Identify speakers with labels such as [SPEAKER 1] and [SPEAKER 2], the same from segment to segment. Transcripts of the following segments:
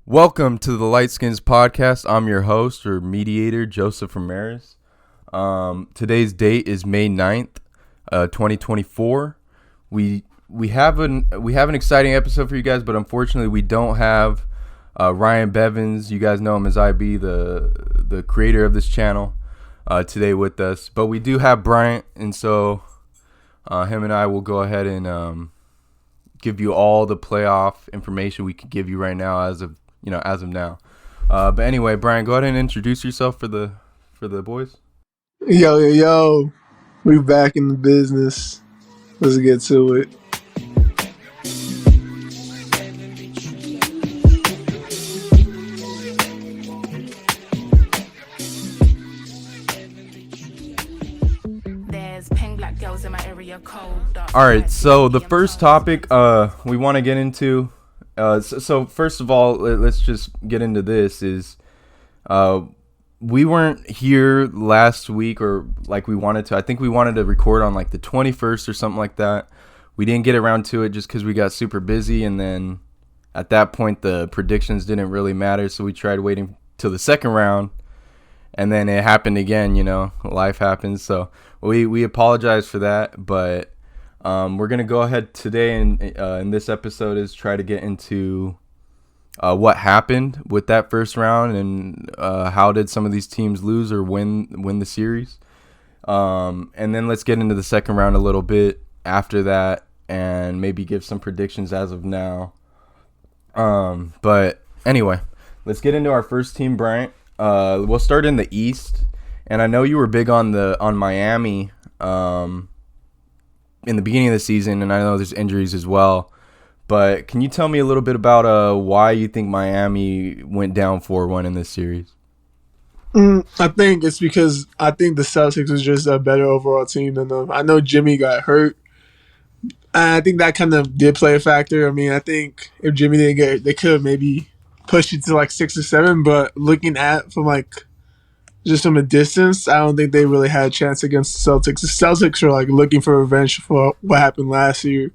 [SPEAKER 1] Welcome to the Lightskins podcast. I'm your host or mediator, Joseph Ramirez. Today's date is May 9th, 2024. We have an exciting episode for you guys, but unfortunately we don't have Ryan Bevins. You guys know him as IB, the creator of this channel, today with us. But we do have Bryant, and so him and I will go ahead and give you all the playoff information we can give you right now as of now. But anyway, Brian, go ahead and introduce yourself for the boys.
[SPEAKER 2] Yo. We back in the business. Let's get to it.
[SPEAKER 3] There's pink black girls in my area cold.
[SPEAKER 1] All right, so the first topic we want to get into. So first of all, let's just get into this. We weren't here last week or like we wanted to. I think we wanted to record on like the 21st or something like that. We didn't get around to it just because we got super busy, and then at that point the predictions didn't really matter. So we tried waiting till the second round, and then it happened again. Life happens. So we apologize for that, but we're gonna go ahead today and in this episode is try to get into what happened with that first round and how did some of these teams lose or win the series, and then let's get into the second round a little bit after that and maybe give some predictions as of now. But anyway, let's get into our first team, Bryant. We'll start in the East, and I know you were big on Miami in the beginning of the season, and I know there's injuries as well. But can you tell me a little bit about why you think Miami went down 4-1 in this series?
[SPEAKER 2] I think it's because I think the Celtics was just a better overall team than them. I know Jimmy got hurt, and I think that kind of did play a factor. I mean, I think if Jimmy didn't get hurt, they could have maybe pushed it to like 6 or 7. But looking at from a distance, I don't think they really had a chance against the Celtics. The Celtics were like looking for revenge for what happened last year,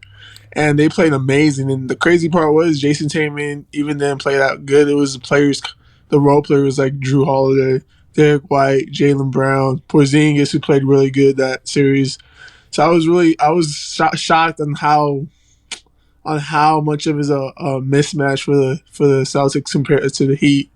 [SPEAKER 2] and they played amazing. And the crazy part was Jason Tatum even then played out good. It was the role players like Drew Holiday, Derek White, Jaylen Brown, Porzingis, who played really good that series. So I was shocked on how much of it is a mismatch for the Celtics compared to the Heat.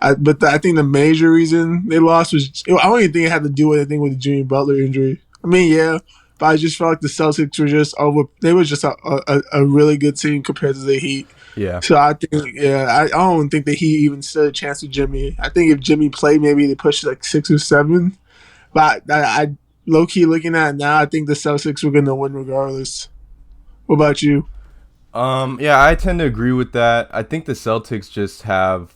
[SPEAKER 2] I think the major reason they lost was I don't even think it had to do with anything with the Jimmy Butler injury. I mean, yeah, but I just felt like the Celtics were just they were just a really good team compared to the Heat.
[SPEAKER 1] Yeah.
[SPEAKER 2] So I think, I don't think the Heat even stood a chance with Jimmy. I think if Jimmy played, maybe they pushed like 6 or 7. But I low key looking at it now, I think the Celtics were gonna win regardless. What about you?
[SPEAKER 1] Yeah, I tend to agree with that. I think the Celtics just have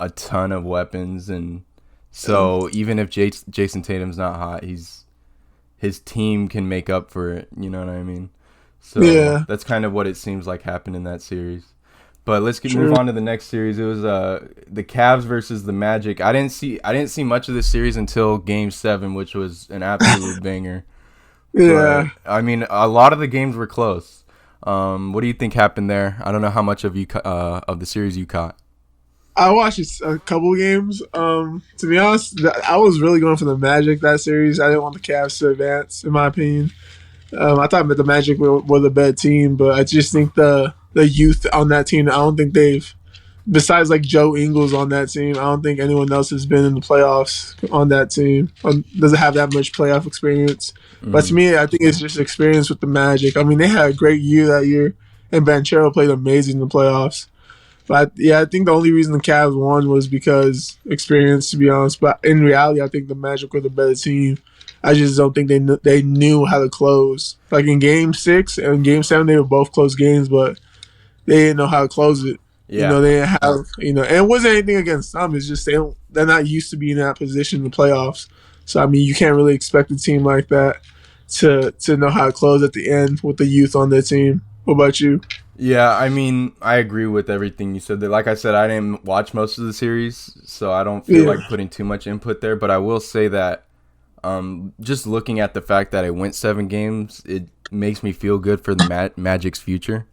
[SPEAKER 1] a ton of weapons, and so even if Jason Tatum's not hot, his team can make up for it. You know what I mean? So
[SPEAKER 2] Yeah.
[SPEAKER 1] that's kind of what it seems like happened in that series. But let's move on to the next series. It was the Cavs versus the Magic. I didn't see much of this series until Game 7, which was an absolute banger.
[SPEAKER 2] Yeah.
[SPEAKER 1] But, I mean, a lot of the games were close. What do you think happened there? I don't know how much of the series you caught.
[SPEAKER 2] I watched a couple of games. To be honest, I was really going for the Magic that series. I didn't want the Cavs to advance, in my opinion. I thought the Magic were the better team, but I just think the youth on that team, I don't think besides like Joe Ingles on that team, I don't think anyone else has been in the playoffs on that team. Doesn't have that much playoff experience. But to me, I think it's just experience with the Magic. I mean, they had a great year that year, and Banchero played amazing in the playoffs. But yeah, I think the only reason the Cavs won was because experience, to be honest. But in reality, I think the Magic were the better team. I just don't think they knew how to close. Like in Game 6 and Game 7, they were both close games, but they didn't know how to close it.
[SPEAKER 1] Yeah.
[SPEAKER 2] They didn't have, and it wasn't anything against them. It's just they're not used to being in that position in the playoffs. So I mean, you can't really expect a team like that to know how to close at the end with the youth on their team. What about you?
[SPEAKER 1] Yeah, I mean, I agree with everything you said. Like I said, I didn't watch most of the series, so I don't feel like putting too much input there. But I will say that just looking at the fact that it went 7 games, it makes me feel good for the Magic's future.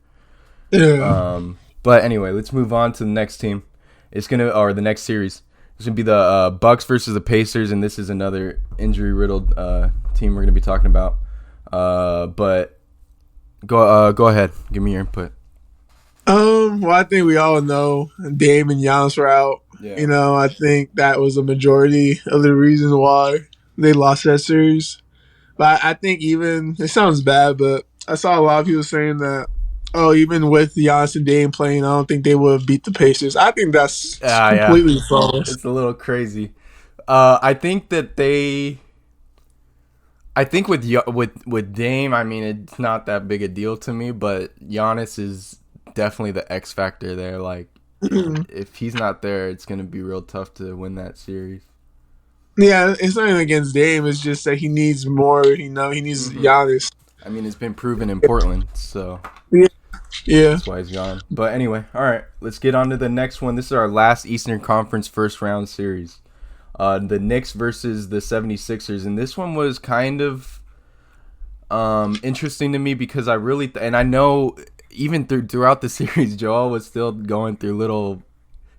[SPEAKER 2] Yeah.
[SPEAKER 1] But anyway, let's move on to the next team. It's gonna or the next series. It's gonna be the Bucks versus the Pacers, and this is another injury riddled team we're gonna be talking about. But go ahead, give me your input.
[SPEAKER 2] Well, I think we all know Dame and Giannis were out.
[SPEAKER 1] Yeah.
[SPEAKER 2] You know, I think that was a majority of the reason why they lost that series. But I think even it sounds bad, but I saw a lot of people saying that, oh, even with Giannis and Dame playing, I don't think they would have beat the Pacers. I think that's
[SPEAKER 1] Yeah,
[SPEAKER 2] completely false.
[SPEAKER 1] it's a little crazy. I think that they. I think with Dame, I mean, it's not that big a deal to me, but Giannis is definitely the X factor there. Like, if he's not there, it's gonna be real tough to win that series.
[SPEAKER 2] Yeah, it's not even against Dame. It's just that he needs more. You know, he needs Giannis.
[SPEAKER 1] I mean, it's been proven in Portland, so
[SPEAKER 2] Yeah, yeah.
[SPEAKER 1] that's why he's gone. But anyway, all right, let's get on to the next one. This is our last Eastern Conference first round series. The Knicks versus the 76ers. And this one was kind of interesting to me because I really and I know even throughout the series, Joel was still going through little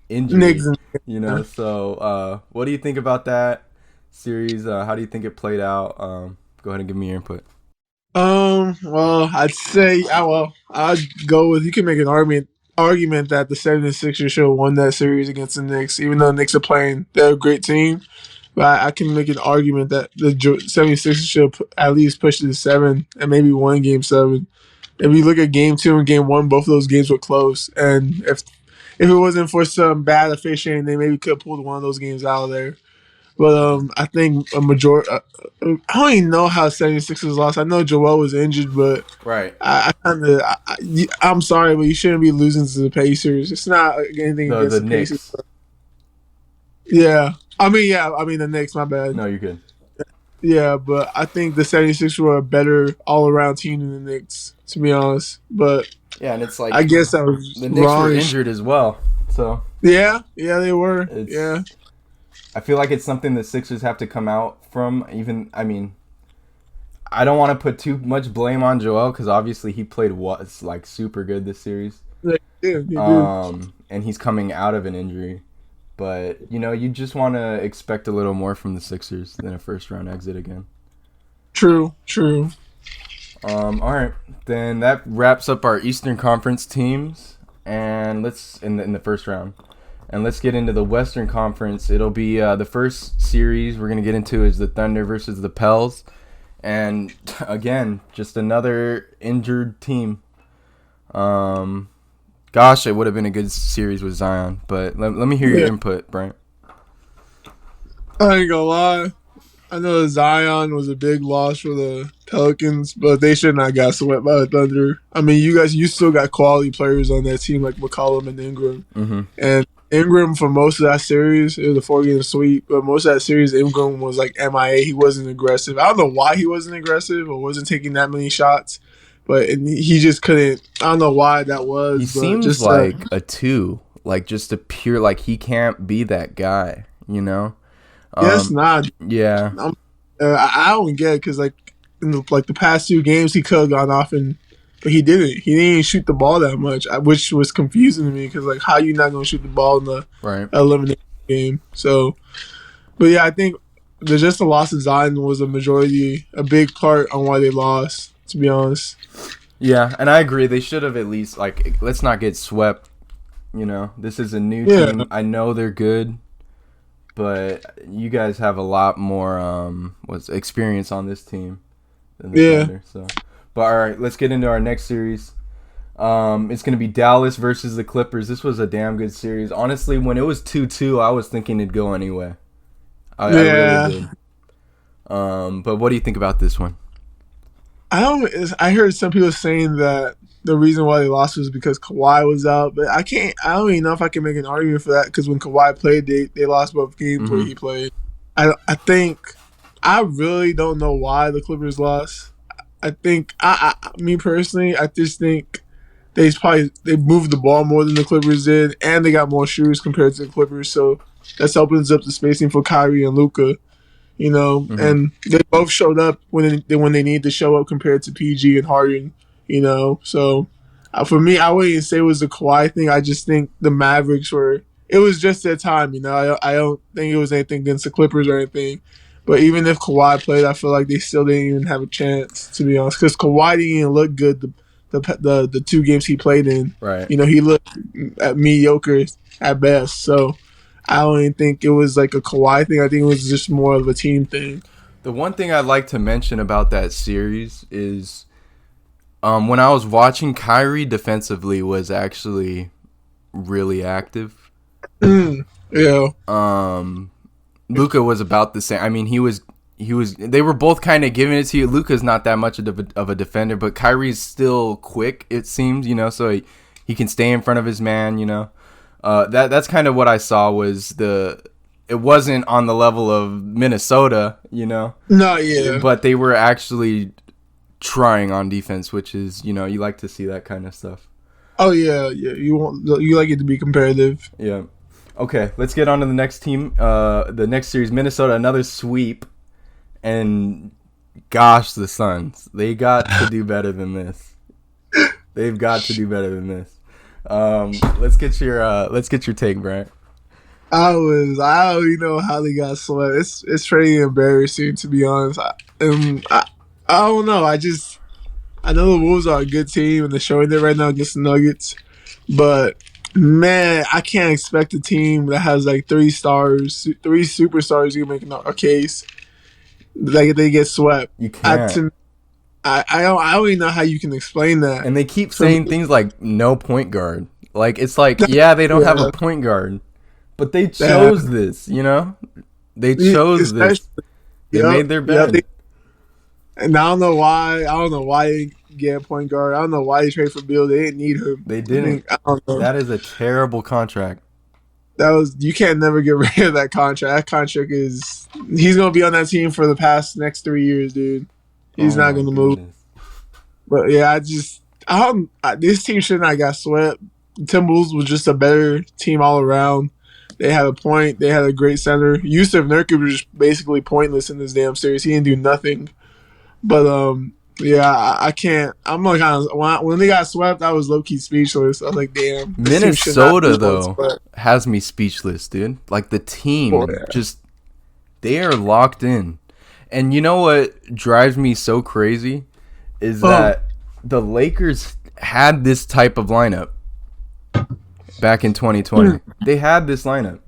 [SPEAKER 1] injury,
[SPEAKER 2] Knicks and
[SPEAKER 1] you know. So, what do you think about that series? How do you think it played out? Go ahead and give me your input.
[SPEAKER 2] Well, I'd go with you can make an argument that the 76ers should have won that series against the Knicks, even though the Knicks are playing, they're a great team. But I can make an argument that the 76ers should have at least pushed it to 7 and maybe won game 7. If you look at game 2 and game 1, both of those games were close. And if it wasn't for some bad officiating, they maybe could have pulled one of those games out of there. But I think a majority. I don't even know how 76ers lost. I know Joel was injured, but
[SPEAKER 1] Right.
[SPEAKER 2] I'm sorry, but you shouldn't be losing to the Pacers. It's not anything against
[SPEAKER 1] The
[SPEAKER 2] the Pacers.
[SPEAKER 1] Knicks.
[SPEAKER 2] Yeah. I mean the Knicks, my bad.
[SPEAKER 1] No, you're good.
[SPEAKER 2] Yeah, but I think the 76ers were a better all-around team than the Knicks, to be honest. But
[SPEAKER 1] Yeah, and it's like
[SPEAKER 2] I guess I was
[SPEAKER 1] the Knicks were
[SPEAKER 2] wrong.
[SPEAKER 1] injured as well. So
[SPEAKER 2] Yeah, they were.
[SPEAKER 1] It's-
[SPEAKER 2] Yeah.
[SPEAKER 1] I feel like it's something the Sixers have to come out from. Even I mean, I don't want to put too much blame on Joel because obviously he played was like super good this series.
[SPEAKER 2] Yeah, you do.
[SPEAKER 1] And he's coming out of an injury. But, you know, you just want to expect a little more from the Sixers than a first-round exit again.
[SPEAKER 2] True.
[SPEAKER 1] All right. Then that wraps up our Eastern Conference teams and let's in the first round. And let's get into the Western Conference. It'll be the first series we're going to get into is the Thunder versus the Pels. And, again, just another injured team. Gosh, it would have been a good series with Zion. But let me hear your input, Bryant.
[SPEAKER 2] I ain't gonna lie. I know Zion was a big loss for the Pelicans, but they should not got swept by the Thunder. I mean, you still got quality players on that team like McCollum and Ingram.
[SPEAKER 1] Mm-hmm.
[SPEAKER 2] And Ingram, for most of that series, it was a 4-game sweep, but most of that series, Ingram was like MIA. He wasn't aggressive. I don't know why he wasn't aggressive or wasn't taking that many shots, but he just couldn't. I don't know why that was.
[SPEAKER 1] He
[SPEAKER 2] but
[SPEAKER 1] seems
[SPEAKER 2] just
[SPEAKER 1] like a 2, like just a pure, like he can't be that guy, you know?
[SPEAKER 2] Yes, not.
[SPEAKER 1] Yeah.
[SPEAKER 2] I don't get it because like in the past 2 games he could have gone off but he didn't. He didn't even shoot the ball that much, which was confusing to me because like how you not gonna shoot the ball in the elimination game? So, but yeah, I think just the loss of Zion was a big part on why they lost. To be honest.
[SPEAKER 1] Yeah, and I agree. They should have at least let's not get swept. You know, this is a new team. I know they're good. But you guys have a lot more experience on this team than the Thunder. So, but all right, let's get into our next series. It's going to be Dallas versus the Clippers. This was a damn good series. Honestly, when it was 2-2, I was thinking it'd go anyway. I really did. But what do you think about this one?
[SPEAKER 2] I heard some people saying that the reason why they lost was because Kawhi was out, but I don't even know if I can make an argument for that because when Kawhi played, they lost both games where he played. I think I really don't know why the Clippers lost. I think me personally, I just think they moved the ball more than the Clippers did, and they got more shooters compared to the Clippers, so that opens up the spacing for Kyrie and Luka. You know, and they both showed up when they need to show up compared to PG and Harden. You know, so for me, I wouldn't even say it was a Kawhi thing. I just think the Mavericks were it was just their time. I don't think it was anything against the Clippers or anything. But even if Kawhi played, I feel like they still didn't even have a chance, to be honest, because Kawhi didn't even look good the 2 games he played in.
[SPEAKER 1] Right.
[SPEAKER 2] He looked mediocre at best. So I don't even think it was like a Kawhi thing. I think it was just more of a team thing.
[SPEAKER 1] The one thing I'd like to mention about that series is when I was watching, Kyrie defensively was actually really active.
[SPEAKER 2] Yeah.
[SPEAKER 1] Luka was about the same. I mean, he was. They were both kind of giving it to you. Luka's not that much of a defender, but Kyrie's still quick. It seems, so he can stay in front of his man. That's kind of what I saw was it wasn't on the level of Minnesota,
[SPEAKER 2] No, yeah.
[SPEAKER 1] but they were actually trying on defense, which is, you like to see that kind of stuff.
[SPEAKER 2] Oh yeah. You like it to be competitive.
[SPEAKER 1] Yeah. Okay, let's get on to the next team. The next series, Minnesota, another sweep, and gosh, the Suns, they got to do better than this. They've got to do better than this. Let's get your take, Brent.
[SPEAKER 2] I don't even know how they got swept. It's pretty embarrassing, to be honest. I don't know. I know the Wolves are a good team and they're showing it right now against the Nuggets, but man, I can't expect a team that has like 3 superstars you making a case like they get swept.
[SPEAKER 1] You can't.
[SPEAKER 2] I don't even know how you can explain that.
[SPEAKER 1] And they keep saying things like no point guard. Like it's like, yeah, they don't have a point guard, but they chose this. They chose this. They made their bed.
[SPEAKER 2] And I don't know why. I don't know why they get a point guard. I don't know why they trade for Bill. They didn't need him.
[SPEAKER 1] They didn't.
[SPEAKER 2] I don't know.
[SPEAKER 1] That is a terrible contract.
[SPEAKER 2] You can't never get rid of that contract. That contract he's gonna be on that team for the next 3 years, dude. He's not gonna move. But yeah, this team should not got swept. Timberwolves was just a better team all around. They had a point. They had a great center. Yusuf Nurkic was just basically pointless in this damn series. He didn't do nothing. But yeah, I can't. I'm like, when they got swept, I was low key speechless. I was like, damn.
[SPEAKER 1] Minnesota though has me speechless, dude. Like the team, they are locked in. And you know what drives me so crazy is that the Lakers had this type of lineup back in 2020. They had this lineup.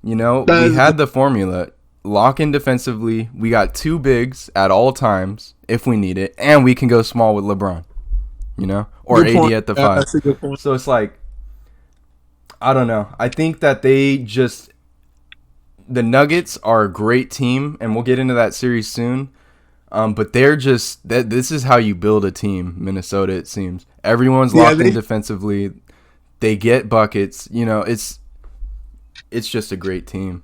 [SPEAKER 1] We had the formula. Lock in defensively. We got 2 bigs at all times if we need it, and we can go small with LeBron. Or AD at the 5.
[SPEAKER 2] That's a good point.
[SPEAKER 1] So it's like, I don't know. I think that the Nuggets are a great team, and we'll get into that series soon. But they're just this is how you build a team, Minnesota. It seems everyone's locked in defensively. They get buckets. It's just a great team.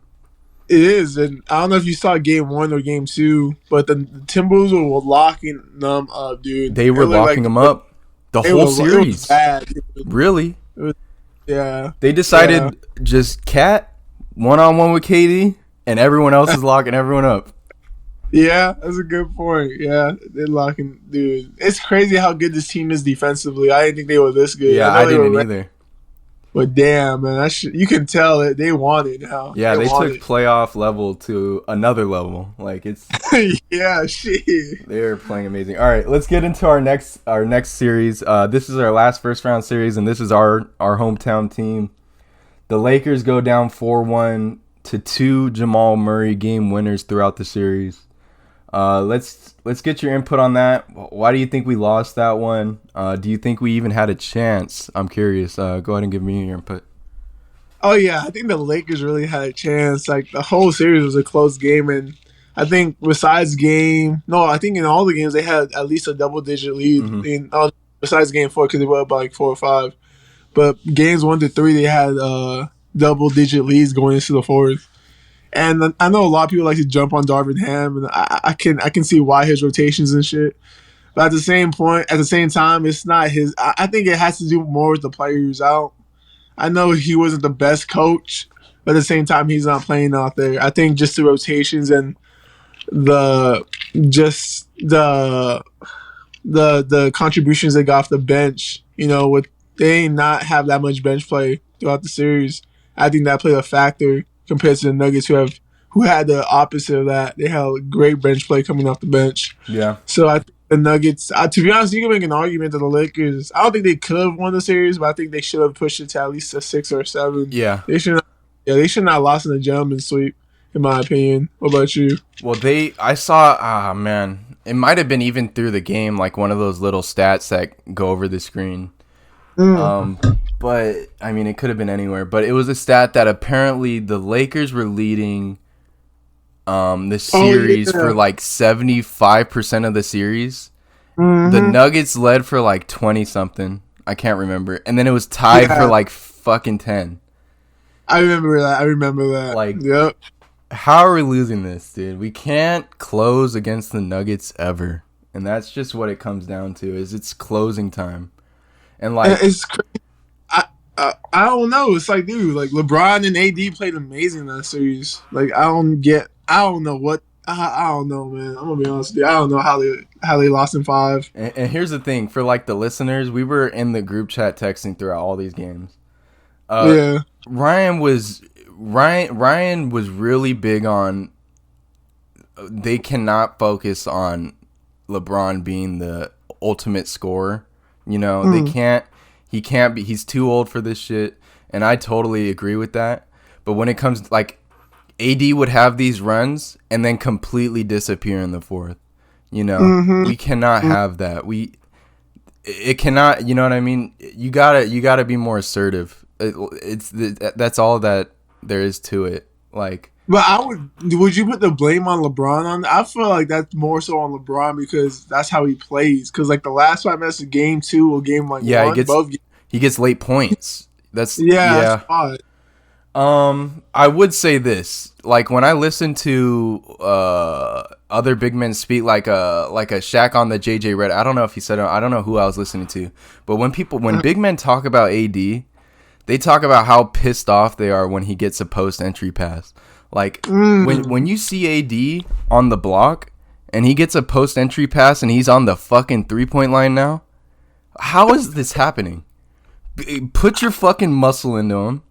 [SPEAKER 2] It is, and I don't know if you saw Game 1 or Game 2, but the Timberwolves were locking them up, dude.
[SPEAKER 1] They were locking them up the whole series. It was
[SPEAKER 2] bad,
[SPEAKER 1] really?
[SPEAKER 2] Yeah.
[SPEAKER 1] They decided just cat one-on-one with KD, and everyone else is locking everyone up.
[SPEAKER 2] Yeah, that's a good point. Yeah, they're locking, dude. It's crazy how good this team is defensively. I didn't think they were this good.
[SPEAKER 1] Yeah, I didn't either.
[SPEAKER 2] But damn, man, you can tell that they want it now.
[SPEAKER 1] Yeah, they took playoff level to another level. Like it's
[SPEAKER 2] yeah, shit.
[SPEAKER 1] They're playing amazing. All right, let's get into our next series. This is our last first round series, and this is our hometown team. The Lakers go down 4-1 to 2 Jamal Murray game winners throughout the series. Let's get your input on that. Why do you think we lost that one? Do you think we even had a chance? I'm curious. Go ahead and give me your input.
[SPEAKER 2] Oh yeah, I think the Lakers really had a chance. Like the whole series was a close game, and I think I think in all the games they had at least a double-digit lead. Mm-hmm. Besides Game 4, because they were up by like 4 or 5. But games 1 to 3, they had double-digit leads going into the fourth. And I know a lot of people like to jump on Darvin Ham, and I can see why his rotations and shit. But at the same time, it's not his. I think it has to do more with the players out. I know he wasn't the best coach, but at the same time, he's not playing out there. I think just the rotations and the contributions they got off the bench. They not have that much bench play throughout the series. I think that played a factor compared to the Nuggets, who had the opposite of that. They had great bench play coming off the bench.
[SPEAKER 1] Yeah.
[SPEAKER 2] So I think the Nuggets, to be honest, you can make an argument that the Lakers. I don't think they could have won the series, but I think they should have pushed it to at least a 6 or 7.
[SPEAKER 1] Yeah.
[SPEAKER 2] They should. They should not have lost in the gentleman's sweep, in my opinion. What about you?
[SPEAKER 1] Well, I saw, man, it might have been even through the game, like one of those little stats that go over the screen. But I mean, it could have been anywhere. But it was a stat that apparently the Lakers were leading the series for like 75% of the series. The Nuggets led for like 20 something. I can't remember. And then it was tied for like fucking 10.
[SPEAKER 2] I remember that.
[SPEAKER 1] Like,
[SPEAKER 2] yep.
[SPEAKER 1] How are we losing this, dude? We can't close against the Nuggets ever. And that's just what it comes down to, is it's closing time. And like,
[SPEAKER 2] it's crazy. I don't know. It's like, dude, like LeBron and AD played amazing in that series. Like, I don't know what. I don't know, man. I'm gonna be honest with you. I don't know how they lost in 5.
[SPEAKER 1] And here's the thing, for like the listeners, we were in the group chat texting throughout all these games.
[SPEAKER 2] Yeah.
[SPEAKER 1] Ryan was really big on they cannot focus on LeBron being the ultimate scorer. You know, he can't be, he's too old for this shit. And I totally agree with that. But when it comes, like, AD would have these runs and then completely disappear in the fourth. You know, we cannot have that. It cannot, you know what I mean? You gotta be more assertive. That's all that there is to it. Like,
[SPEAKER 2] but would you put the blame on LeBron on that? I feel like that's more so on LeBron because that's how he plays. Because like the last 5 minutes of game 2 or game like 1,
[SPEAKER 1] he gets late points. That's
[SPEAKER 2] That's fine.
[SPEAKER 1] I would say this, like when I listen to other big men speak, like a Shaq on the JJ Redick. I don't know if he said it. I don't know who I was listening to, but when big men talk about AD, they talk about how pissed off they are when he gets a post entry pass. Like when you see AD on the block and he gets a post entry pass and he's on the fucking 3-point line now, how is this happening? Put your fucking muscle into him.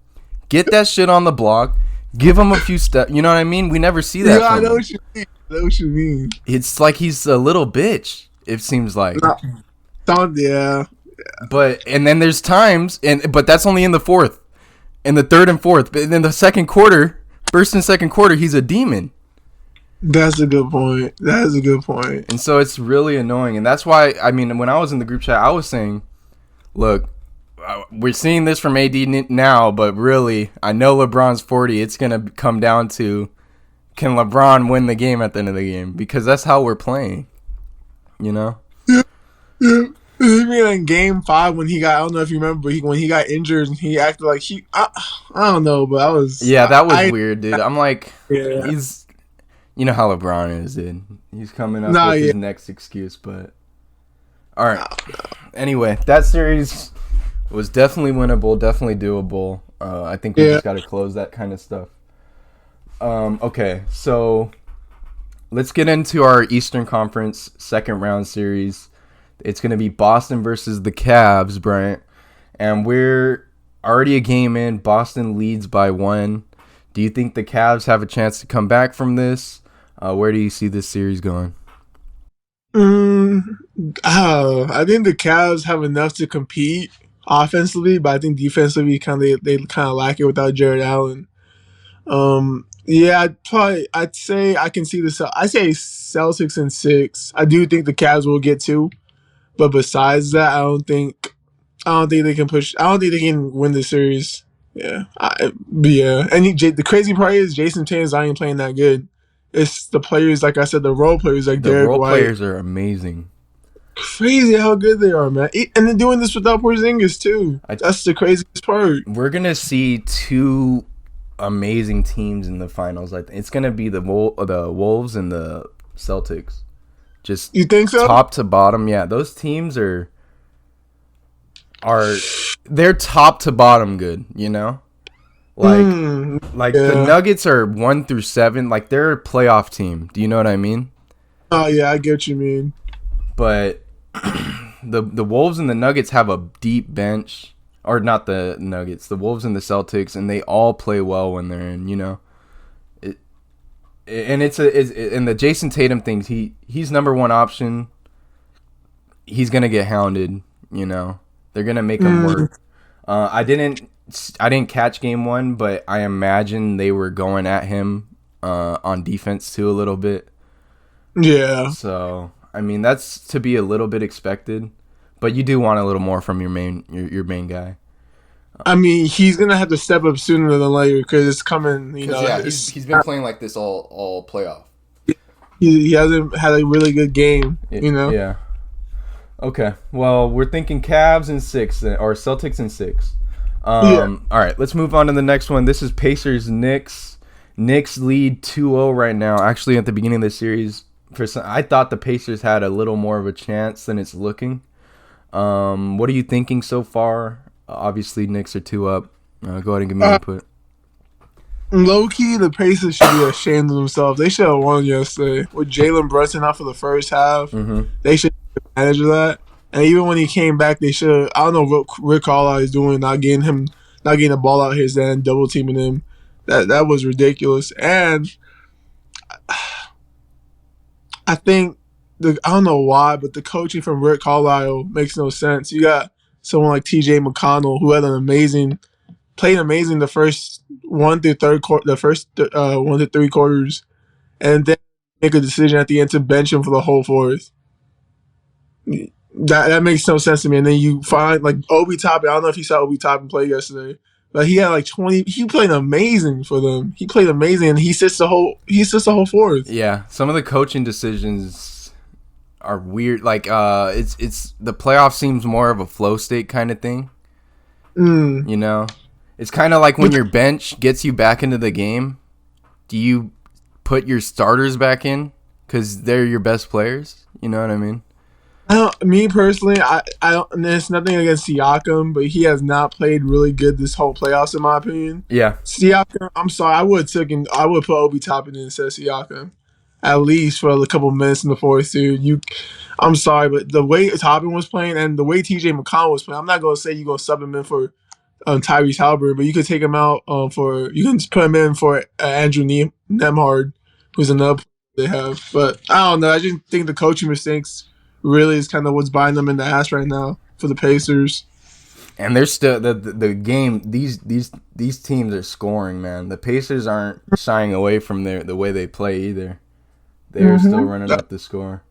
[SPEAKER 1] Get that shit on the block. Give him a few steps. You know what I mean? We never see that.
[SPEAKER 2] Yeah, I know what you mean.
[SPEAKER 1] It's like he's a little bitch. It seems like.
[SPEAKER 2] Yeah.
[SPEAKER 1] And then there's times, but that's only in the fourth, in the third and fourth. But in the second quarter, he's a demon.
[SPEAKER 2] That's a good point.
[SPEAKER 1] And so it's really annoying, and that's why, I mean, when I was in the group chat, I was saying, look, we're seeing this from AD now, but really, I know LeBron's 40. It's going to come down to, can LeBron win the game at the end of the game? Because that's how we're playing, you know?
[SPEAKER 2] Yeah. In game 5 when he got, I don't know if you remember, but when he got injured, he acted like I don't know, but I was...
[SPEAKER 1] Yeah, that was weird, dude. I'm like,
[SPEAKER 2] yeah.
[SPEAKER 1] He's... You know how LeBron is, dude. He's coming up with his next excuse, but... All right. Anyway, that series was definitely winnable, definitely doable. I think we just got to close that kind of stuff. Okay, so let's get into our Eastern Conference second round series. It's going to be Boston versus the Cavs, Bryant. And we're already a game in. Boston leads by 1. Do you think the Cavs have a chance to come back from this? Where do you see this series going?
[SPEAKER 2] I think the Cavs have enough to compete offensively, but I think defensively they kind of lack it without Jared Allen. I'd say I can see the I say Celtics in 6. I do think the Cavs will get 2, but besides that, I don't think they can push. I don't think they can win the series. Yeah, And the crazy part is Jason Tatum's not even playing that good. It's the players, like I said, the role players like Derek White.
[SPEAKER 1] The role players are amazing.
[SPEAKER 2] Crazy how good they are, man. And they're doing this without Porzingis too. That's the craziest part.
[SPEAKER 1] We're gonna see 2 amazing teams in the finals. I think it's gonna be the Wolves and the Celtics. Just
[SPEAKER 2] you think so?
[SPEAKER 1] Top to bottom, yeah. Those teams are they're top to bottom good. You know, the Nuggets are 1 through 7. Like they're a playoff team. Do you know what I mean?
[SPEAKER 2] Oh yeah, I get what you mean.
[SPEAKER 1] But the Wolves and the Nuggets have a deep bench. or not the Nuggets, the Wolves and the Celtics, and they all play well when they're in. And and the Jason Tatum things. He's number one option. He's gonna get hounded. They're gonna make him work. I didn't catch game one, but I imagine they were going at him on defense too a little bit.
[SPEAKER 2] Yeah.
[SPEAKER 1] So I mean that's to be a little bit expected, but you do want a little more from your main guy.
[SPEAKER 2] I mean, he's gonna have to step up sooner than later because it's coming.
[SPEAKER 1] He's been playing like this all playoff.
[SPEAKER 2] He hasn't had a really good game.
[SPEAKER 1] Yeah. Okay. Well, we're thinking Cavs in 6 or Celtics in 6. All right, let's move on to the next one. This is Pacers Knicks. Knicks lead 2-0 right now. Actually, at the beginning of the series, I thought the Pacers had a little more of a chance than it's looking. What are you thinking so far? Obviously, Knicks are 2 up. Go ahead and give me input.
[SPEAKER 2] Low key, the Pacers should be ashamed of themselves. They should have won yesterday with Jalen Brunson out for the first half.
[SPEAKER 1] Mm-hmm.
[SPEAKER 2] They should take advantage of that. And even when he came back, they should. I don't know what Rick Carlisle is doing, not getting the ball out his end, double teaming him. That was ridiculous. And I think I don't know why, but the coaching from Rick Carlisle makes no sense. You got someone like T.J. McConnell who had played amazing the first 1 through 3 quarters, and then make a decision at the end to bench him for the whole fourth. That makes no sense to me. And then you find like Obi Toppin. I don't know if you saw Obi Toppin play yesterday, but he had like 20. He played amazing for them. He played amazing, and he sits the whole fourth.
[SPEAKER 1] Yeah, some of the coaching decisions are weird. Like it's the playoff seems more of a flow state kind of thing. It's kind of like when your bench gets you back into the game. Do you put your starters back in because they're your best players? You know what I mean?
[SPEAKER 2] Me personally, I don't. There's nothing against Siakam, but he has not played really good this whole playoffs, in my opinion.
[SPEAKER 1] Yeah,
[SPEAKER 2] Siakam. I'm sorry, I would put Obi Toppin in instead of Siakam, at least for a couple minutes in the fourth. Dude, I'm sorry, but the way Toppin was playing and the way T.J. McConnell was playing, I'm not gonna say you're gonna sub him in for Tyrese Halliburton, but you could take him out you can just put him in for Andrew Nemhard, who's another player they have. But I don't know. I just think the coaching mistakes really is kind of what's buying them in the ass right now for the Pacers.
[SPEAKER 1] And they're still the game. These teams are scoring, man. The Pacers aren't shying away from the way they play either. They're still running up the score.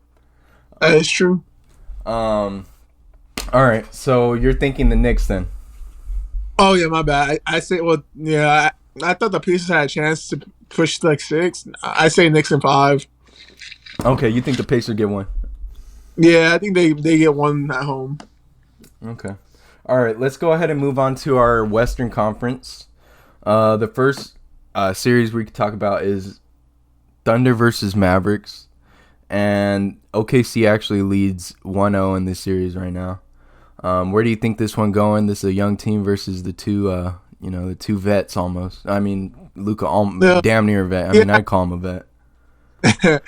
[SPEAKER 2] That is true.
[SPEAKER 1] All right, so you're thinking the Knicks then?
[SPEAKER 2] Oh yeah, my bad. I say I thought the Pacers had a chance to push like 6. I say Knicks in 5.
[SPEAKER 1] Okay, you think the Pacers get one?
[SPEAKER 2] Yeah, I think they get one at home.
[SPEAKER 1] Okay. All right, let's go ahead and move on to our Western Conference. The first series we could talk about is Thunder versus Mavericks. And OKC actually leads 1-0 in this series right now. Where do you think this one going? This is a young team versus the two vets almost. I mean, Luka, damn near a vet. I mean, I'd call him a vet.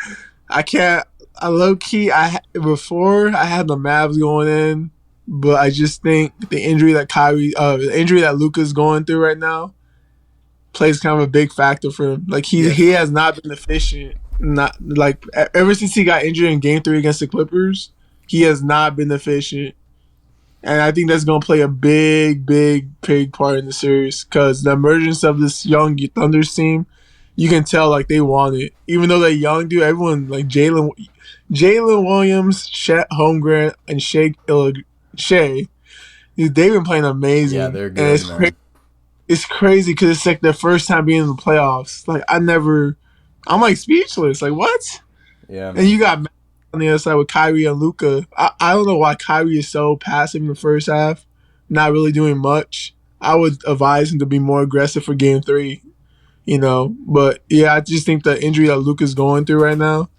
[SPEAKER 2] I can't. I low key. Before I had the Mavs going in, but I just think the injury that Luka's going through right now plays kind of a big factor for him. Like he has not been efficient. Not like ever since he got injured in Game 3 against the Clippers, he has not been efficient. And I think that's going to play a big part in the series because the emergence of this young Thunders team, you can tell like they want it. Even though they're young, dude, everyone like Jalen Williams, Chet Holmgren, and Shea, they've been playing amazing.
[SPEAKER 1] Yeah, they're good.
[SPEAKER 2] And it's crazy because it's like their first time being in the playoffs. Like I'm like speechless. Like what?
[SPEAKER 1] Yeah.
[SPEAKER 2] And you got on the other side with Kyrie and Luka. I don't know why Kyrie is so passive in the first half, not really doing much. I would advise him to be more aggressive for Game 3, But yeah, I just think the injury that Luka's going through right now,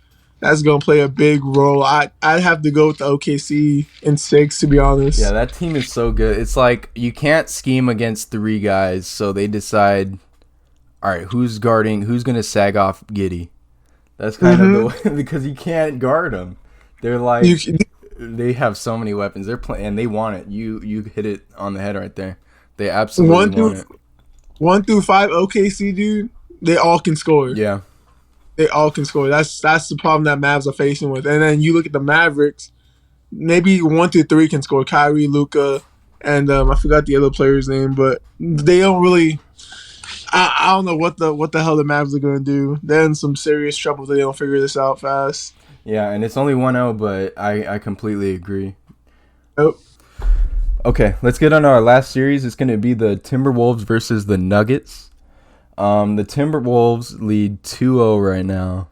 [SPEAKER 2] that's going to play a big role. I'd have to go with the OKC in 6, to be honest.
[SPEAKER 1] Yeah, that team is so good. It's like you can't scheme against 3 guys, so they decide, all right, who's going to sag off Giddey? That's kind of the way, because you can't guard them. They're like They have so many weapons. They're playing, and they want it. You hit it on the head right there. They
[SPEAKER 2] One
[SPEAKER 1] absolutely
[SPEAKER 2] through
[SPEAKER 1] want it.
[SPEAKER 2] 1 through 5 OKC, dude. They all can score.
[SPEAKER 1] Yeah.
[SPEAKER 2] They all can score. That's the problem that Mavs are facing with. And then you look at the Mavericks. Maybe 1 through 3 can score. Kyrie, Luca, and I forgot the other player's name, but they don't really. I don't know what the hell the Mavs are gonna do. They're in some serious trouble if they don't figure this out fast.
[SPEAKER 1] Yeah, and it's only 1-0, but I completely agree.
[SPEAKER 2] Oh,
[SPEAKER 1] Okay, let's get on our last series. It's going to be the Timberwolves versus the Nuggets. The Timberwolves lead 2-0 right now.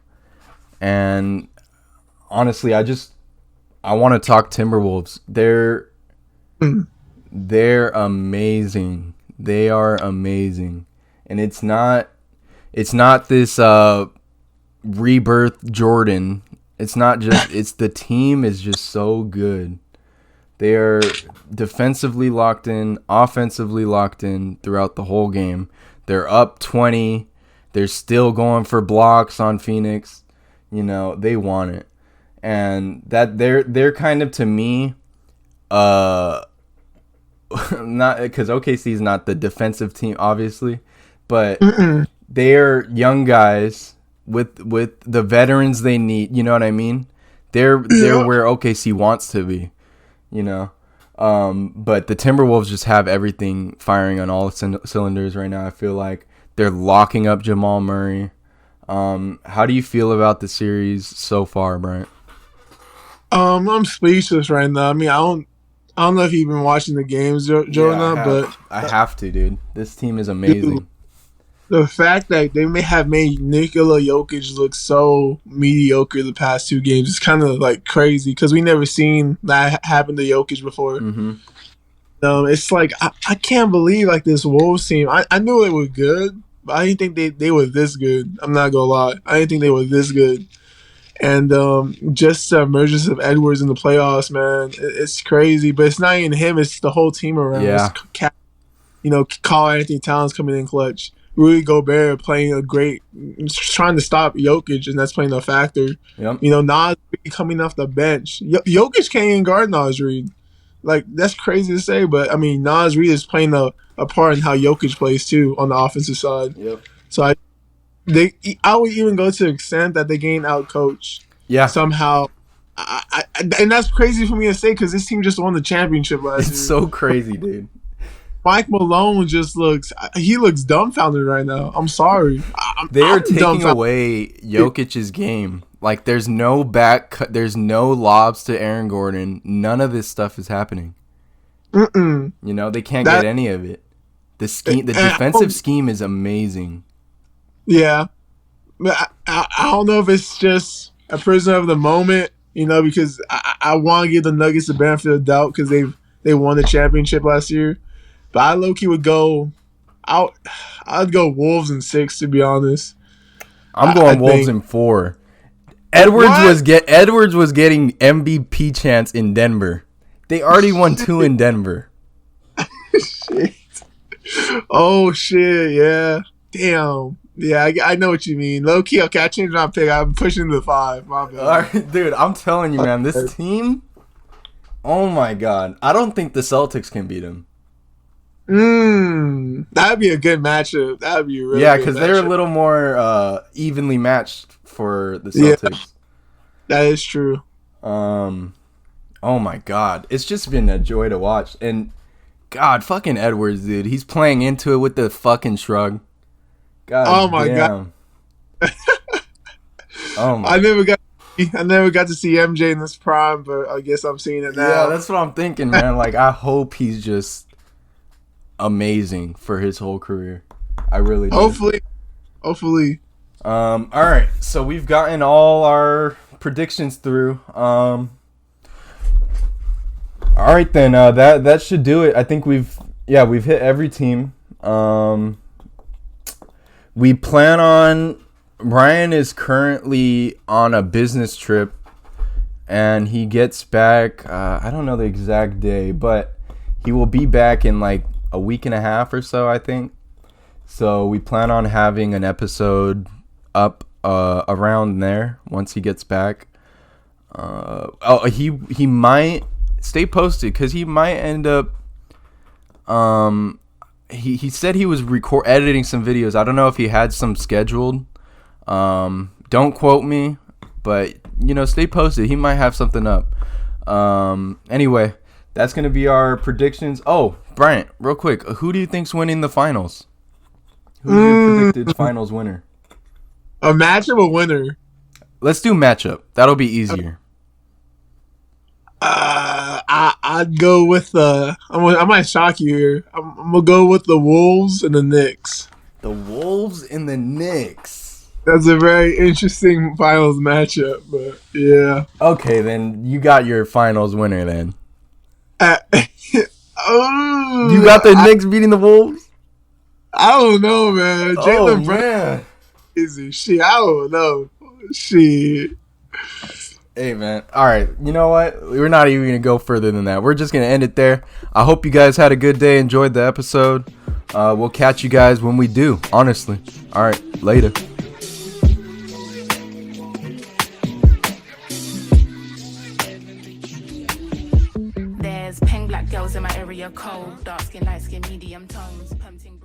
[SPEAKER 1] And honestly, I want to talk Timberwolves. They're amazing. They are amazing. And it's not this rebirth Jordan. It's not just it's the team is just so good. They are defensively locked in, offensively locked in throughout the whole game. They're up 20. They're still going for blocks on Phoenix. You know, they want it. And that they're kind of, to me, not because OKC is not the defensive team, obviously, but they're young guys with the veterans they need. You know what I mean? They're where OKC wants to be. You know, but the Timberwolves just have everything firing on all cylinders right now. I feel like they're locking up Jamal Murray. How do you feel about the series so far, Bryant?
[SPEAKER 2] I'm speechless right now. I mean, I don't know if you've been watching the games, Jonah, but
[SPEAKER 1] I have to, dude. This team is amazing.
[SPEAKER 2] Dude, the fact that they may have made Nikola Jokic look so mediocre the past 2 games is kind of like crazy because we never seen that happen to Jokic before.
[SPEAKER 1] Mm-hmm.
[SPEAKER 2] It's like I can't believe like this Wolves team. I knew they were good, but I didn't think they were this good. I'm not gonna lie, I didn't think they were this good. And just the emergence of Edwards in the playoffs, man, it's crazy. But it's not even him; it's the whole team around.
[SPEAKER 1] Yeah.
[SPEAKER 2] Carl Anthony Towns coming in clutch. Rudy Gobert playing trying to stop Jokic, and that's playing a factor.
[SPEAKER 1] Yep.
[SPEAKER 2] Nas Reed coming off the bench. Jokic can't even guard Nas Reed. Like, that's crazy to say, but I mean, Nas Reed is playing a part in how Jokic plays too on the offensive side.
[SPEAKER 1] Yep.
[SPEAKER 2] So I would even go to the extent that they gain out coach.
[SPEAKER 1] Yeah.
[SPEAKER 2] Somehow. And that's crazy for me to say because this team just won the championship last year.
[SPEAKER 1] It's so crazy, dude.
[SPEAKER 2] Mike Malone just looks dumbfounded right now. I'm sorry.
[SPEAKER 1] They are taking away Jokic's game. Like, there's no there's no lobs to Aaron Gordon. None of this stuff is happening.
[SPEAKER 2] Mm-mm.
[SPEAKER 1] You know, they can't get any of it. The defensive scheme is amazing.
[SPEAKER 2] Yeah. But I don't know if it's just a prisoner of the moment, because I want to give the Nuggets the benefit of the doubt because they won the championship last year. But I low-key would go out. I'd go Wolves in 6, to be honest.
[SPEAKER 1] I'm going Wolves in 4. Edwards was getting MVP chance in Denver. They already won 2 in Denver.
[SPEAKER 2] Shit. Oh shit! Yeah. Damn. Yeah, I know what you mean. Low key, okay, I changed my pick. I'm pushing to 5. My bad.
[SPEAKER 1] All right, dude, I'm telling you, man, this team. Oh my god, I don't think the Celtics can beat them.
[SPEAKER 2] That'd be a good matchup. That'd be really
[SPEAKER 1] because they're a little more evenly matched for the Celtics.
[SPEAKER 2] Yeah, that is true.
[SPEAKER 1] Oh my god, it's just been a joy to watch. And God, fucking Edwards, dude, he's playing into it with the fucking shrug. God,
[SPEAKER 2] oh my god.
[SPEAKER 1] Oh my.
[SPEAKER 2] I never got to see MJ in this prime, but I guess I'm seeing it now.
[SPEAKER 1] Yeah, that's what I'm thinking, man. Like, I hope he's just amazing for his whole career. I really do.
[SPEAKER 2] Hopefully.
[SPEAKER 1] All right, so we've gotten all our predictions through. All right then, that should do it. I think we've hit every team. We plan on. Ryan is currently on a business trip, and he gets back. I don't know the exact day, but he will be back in like a week and a half or so, I think. So we plan on having an episode up around there once he gets back. He might stay posted because he might end up. He said he was editing some videos. I don't know if he had some scheduled. Don't quote me, but stay posted. He might have something up. Anyway, that's gonna be our predictions. Oh, Bryant, real quick, who do you think's winning the finals? Who's your predicted finals winner?
[SPEAKER 2] A matchup, a winner.
[SPEAKER 1] Let's do matchup. That'll be easier.
[SPEAKER 2] I'd go with I might shock you here. I'm gonna go with the Wolves and the Knicks.
[SPEAKER 1] The Wolves and the Knicks.
[SPEAKER 2] That's a very interesting finals matchup, but yeah.
[SPEAKER 1] Okay, then you got your finals winner then. You got the Knicks beating the Wolves?
[SPEAKER 2] I don't know, man. Jalen
[SPEAKER 1] Brown.
[SPEAKER 2] Easy. Shit, I don't know. Shit.
[SPEAKER 1] Hey, man. All right. You know what? We're not even going to go further than that. We're just going to end it there. I hope you guys had a good day, enjoyed the episode. We'll catch you guys when we do, honestly. All right. Later.
[SPEAKER 3] There's pink black girls in my area code. Dark skin, light skin, medium tones. Pumping